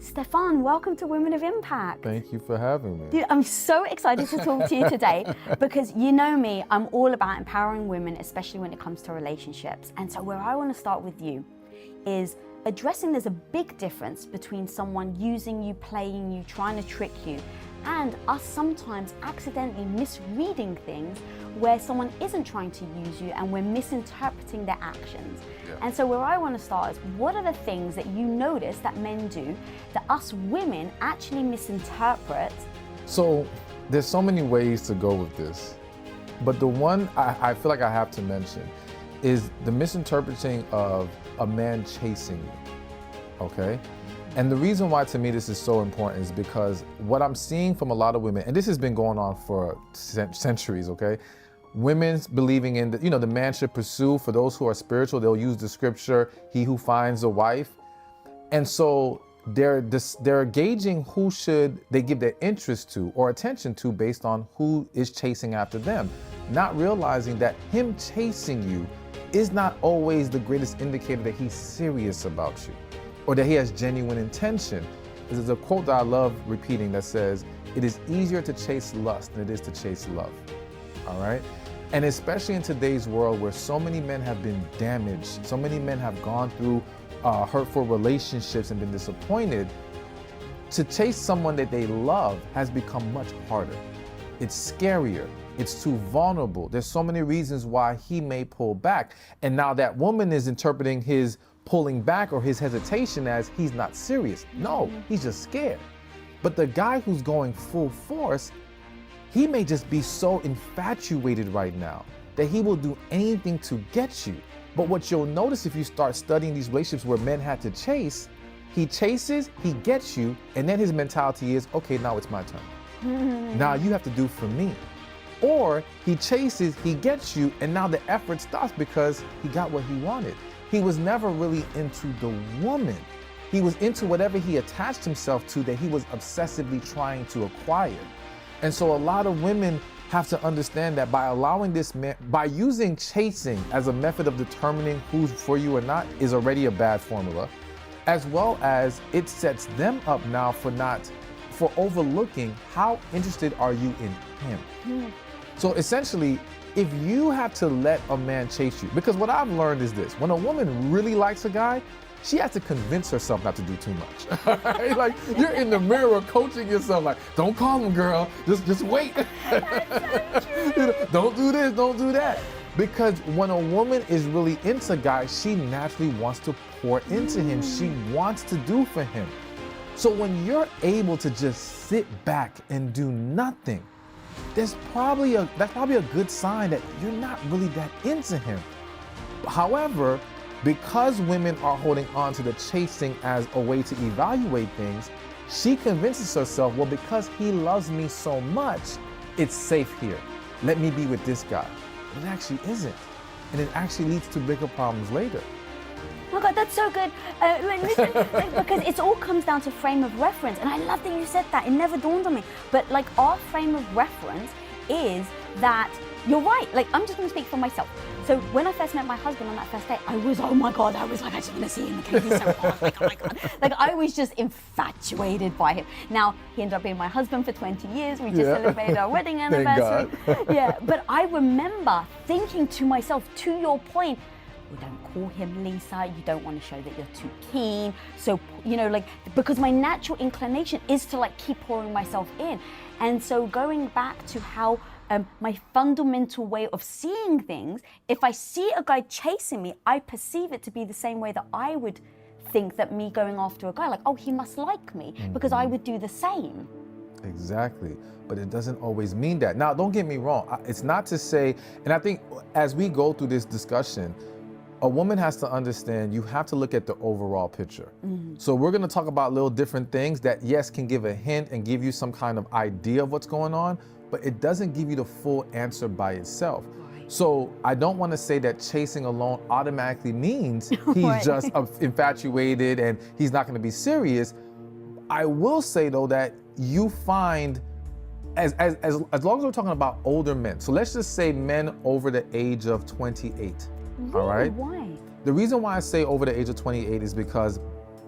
Stephan, welcome to Women of Impact. Thank you for having me. Dude, I'm so excited to talk to you today because you know me, I'm all about empowering women, especially when it comes to relationships. And so where I want to start with you is addressing there's a big difference between someone using you, playing you, trying to trick you, and us sometimes accidentally misreading things where someone isn't trying to use you and we're misinterpreting their actions. Yeah. And so where I want to start is, what are the things that you notice that men do that us women actually misinterpret? So there's so many ways to go with this, but the one I feel like I have to mention is the misinterpreting of a man chasing you, okay? And the reason why to me this is so important is because what I'm seeing from a lot of women, and this has been going on for centuries, okay? Women's believing in the man should pursue, for those who are spiritual, they'll use the scripture, he who finds a wife. And so they're gauging who should they give their interest to or attention to based on who is chasing after them, not realizing that him chasing you is not always the greatest indicator that he's serious about you or that he has genuine intention. There's a quote that I love repeating that says, "It is easier to chase lust than it is to chase love." All right? And especially in today's world where so many men have been damaged, so many men have gone through hurtful relationships and been disappointed, to chase someone that they love has become much harder. It's scarier. It's too vulnerable. There's so many reasons why he may pull back. And now that woman is interpreting his pulling back or his hesitation as he's not serious. No, he's just scared. But the guy who's going full force, he may just be so infatuated right now that he will do anything to get you. But what you'll notice if you start studying these relationships where men had to chase, he chases, he gets you, and then his mentality is, okay, now it's my turn. Now you have to do for me. Or he chases, he gets you, and now the effort stops because he got what he wanted. He was never really into the woman. He was into whatever he attached himself to that he was obsessively trying to acquire. And so a lot of women have to understand that by allowing this man, by using chasing as a method of determining who's for you or not is already a bad formula, as well as it sets them up now for overlooking how interested are you in him. So essentially, if you have to let a man chase you, because what I've learned is this, when a woman really likes a guy, she has to convince herself not to do too much. Right? Like you're in the mirror coaching yourself, like, don't call him, girl, just wait. Don't do this, don't do that. Because when a woman is really into guys, she naturally wants to pour into him. She wants to do for him. So when you're able to just sit back and do nothing, that's probably a good sign that you're not really that into him. However, because women are holding on to the chasing as a way to evaluate things, she convinces herself, well, because he loves me so much, it's safe here. Let me be with this guy. But it actually isn't. And it actually leads to bigger problems later. Oh my God, that's so good. Listen, because it all comes down to frame of reference. And I love that you said that. It never dawned on me. But like our frame of reference is that you're right. Like I'm just going to speak for myself. So when I first met my husband on that first date, oh my God, I was like, I just want to see him. He's so hot. Like, oh my God. Like I was just infatuated by him. Now he ended up being my husband for 20 years. We just celebrated our wedding anniversary. Yeah. But I remember thinking to myself, to your point, well, don't call him Lisa, you don't want to show that you're too keen. So, because my natural inclination is to like keep pouring myself in. And so going back to how my fundamental way of seeing things, if I see a guy chasing me, I perceive it to be the same way that I would think that me going after a guy, like, oh, he must like me, because I would do the same. Exactly, but it doesn't always mean that. Now, don't get me wrong, it's not to say, and I think as we go through this discussion, a woman has to understand you have to look at the overall picture. So we're gonna talk about little different things that, yes, can give a hint and give you some kind of idea of what's going on, but it doesn't give you the full answer by itself. So I don't wanna say that chasing alone automatically means he's just infatuated and he's not gonna be serious. I will say though that you find, as long as we're talking about older men, so let's just say men over the age of 28. Really? All right? Why? The reason why I say over the age of 28 is because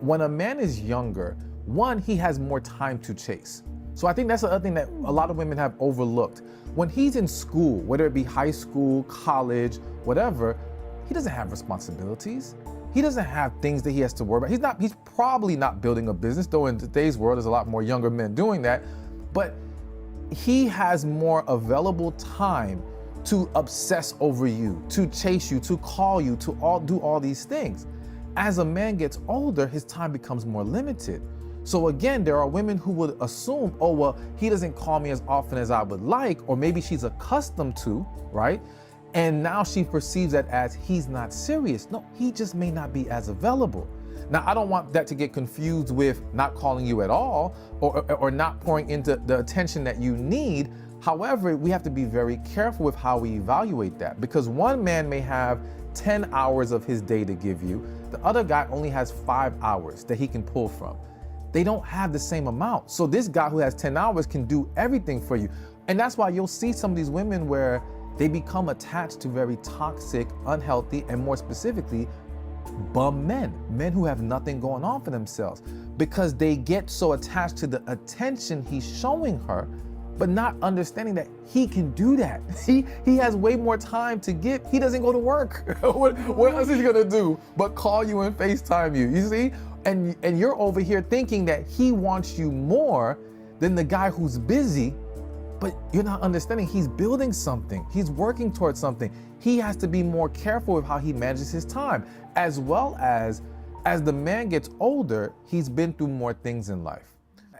when a man is younger, One, he has more time to chase. So I think that's the other thing that a lot of women have overlooked. When he's in school, whether it be high school, college, whatever, he doesn't have responsibilities. He doesn't have things that he has to worry about. He's probably not building a business, though in today's world, there's a lot more younger men doing that. But he has more available time to obsess over you, to chase you, to call you, to do all these things. As a man gets older, his time becomes more limited. So again, there are women who would assume, oh, well, he doesn't call me as often as I would like, or maybe she's accustomed to, right? And now she perceives that as he's not serious. No, he just may not be as available. Now, I don't want that to get confused with not calling you at all or not pouring into the attention that you need. However, we have to be very careful with how we evaluate that, because one man may have 10 hours of his day to give you. The other guy only has 5 hours that he can pull from. They don't have the same amount. So this guy who has 10 hours can do everything for you. And that's why you'll see some of these women where they become attached to very toxic, unhealthy, and more specifically, bum men who have nothing going on for themselves, because they get so attached to the attention he's showing her, but not understanding that he can do that. He has way more time to give. He doesn't go to work. What else is he gonna do but call you and FaceTime you? You see? And you're over here thinking that he wants you more than the guy who's busy, but you're not understanding he's building something. He's working towards something. He has to be more careful with how he manages his time, as well as the man gets older, he's been through more things in life.